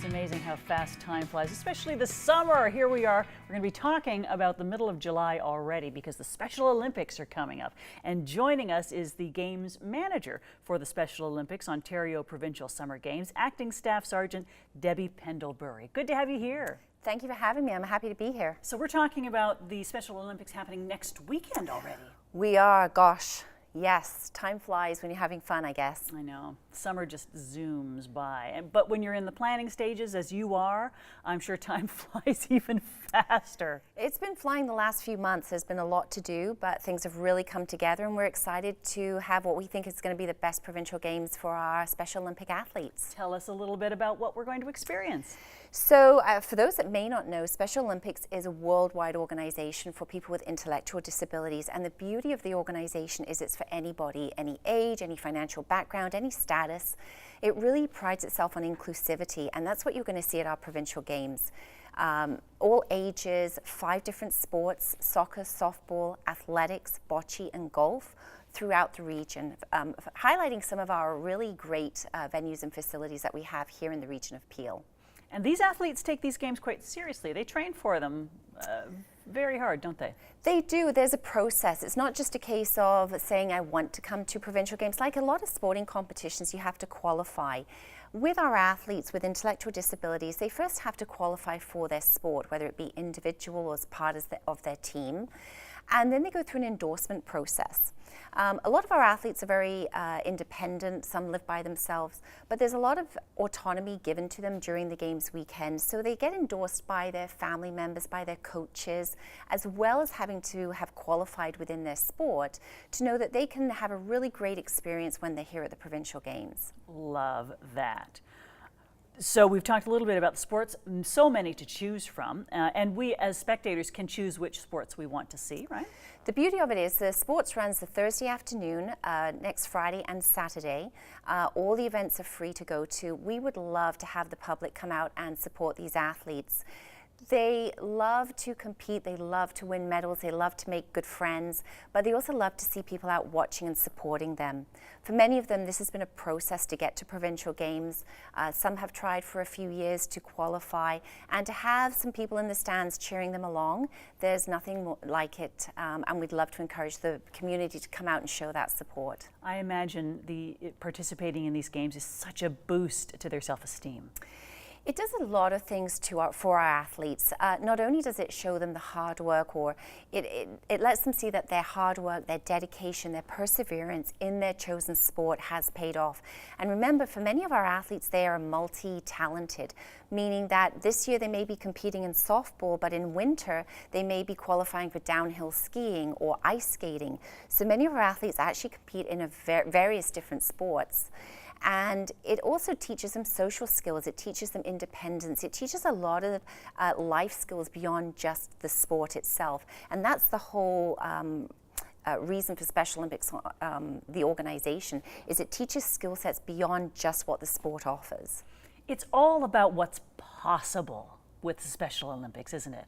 amazing how fast time flies, especially the summer. Here we are. We're going to be talking about the middle of July already because the Special Olympics are coming up. And joining us is the Games Manager for the Special Olympics Ontario Provincial Summer Games, Acting Staff Sergeant Debbie Pendlebury. Good to have you here. Thank you for having me. I'm happy to be here. So we're talking about the Special Olympics happening next weekend already. We are, gosh. Yes, time flies when you're having fun, I guess. I know. Summer just zooms by. But when you're in the planning stages, as you are, I'm sure time flies even faster. It's been flying the last few months. There's been a lot to do, but things have really come together, and we're excited to have what we think is going to be the best provincial games for our Special Olympic athletes. Tell us a little bit about what we're going to experience. So for those that may not know, Special Olympics is a worldwide organization for people with intellectual disabilities, and the beauty of the organization is it's for anybody, any age, any financial background, any status. It really prides itself on inclusivity, and that's what you're going to see at our provincial games. All ages, 5 different sports: soccer, softball, athletics, bocce, and golf throughout the region, highlighting some of our really great venues and facilities that we have here in the region of Peel. And these athletes take these games quite seriously. They train for them very hard, don't they? They do. There's a process. It's not just a case of saying, I want to come to provincial games. Like a lot of sporting competitions, you have to qualify. With our athletes with intellectual disabilities, they first have to qualify for their sport, whether it be individual or as part of their team. And then they go through an endorsement process. A lot of our athletes are very independent, some live by themselves, but there's a lot of autonomy given to them during the games weekend. So they get endorsed by their family members, by their coaches, as well as having to have qualified within their sport to know that they can have a really great experience when they're here at the provincial games. Love that. So we've talked a little bit about the sports, so many to choose from, and we as spectators can choose which sports we want to see, right? The beauty of it is the sports runs the Thursday afternoon, next Friday and Saturday. All the events are free to go to. We would love to have the public come out and support these athletes. They love to compete, they love to win medals, they love to make good friends, but they also love to see people out watching and supporting them. For many of them, this has been a process to get to provincial games. Some have tried for a few years to qualify, and to have some people in the stands cheering them along, there's nothing more like it, and we'd love to encourage the community to come out and show that support. I imagine participating in these games is such a boost to their self-esteem. It does a lot of things for our athletes. Not only does it show them the hard work, or it lets them see that their hard work, their dedication, their perseverance in their chosen sport has paid off. And remember, for many of our athletes, they are multi-talented, meaning that this year they may be competing in softball, but in winter they may be qualifying for downhill skiing or ice skating. So many of our athletes actually compete in various different sports. And it also teaches them social skills, it teaches them independence, it teaches a lot of life skills beyond just the sport itself. And that's the whole reason for Special Olympics, the organization, is it teaches skill sets beyond just what the sport offers. It's all about what's possible with the Special Olympics, isn't it?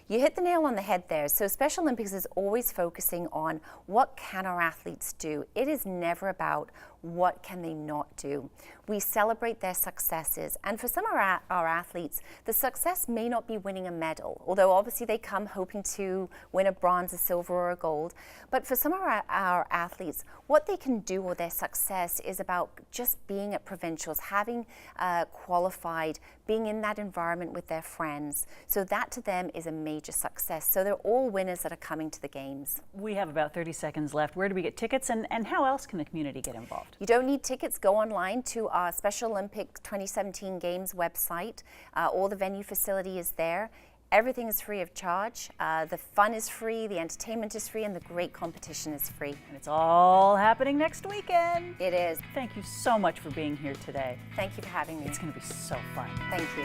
You hit the nail on the head there. So Special Olympics is always focusing on what can our athletes do. It is never about what can they not do. We celebrate their successes, and for some of our athletes, the success may not be winning a medal, although obviously they come hoping to win a bronze, a silver, or a gold. But for some of our athletes, what they can do, or their success, is about just being at provincials, having qualified, being in that environment with their friends. So that to them is a major success. So they're all winners that are coming to the games. We have about 30 seconds left. Where do we get tickets, and how else can the community get involved? You don't need tickets. Go online to our Special Olympic 2017 Games website. All the venue facility is there. Everything is free of charge. The fun is free, the entertainment is free, and the great competition is free. And it's all happening next weekend. It is. Thank you so much for being here today. Thank you for having me. It's going to be so fun. Thank you.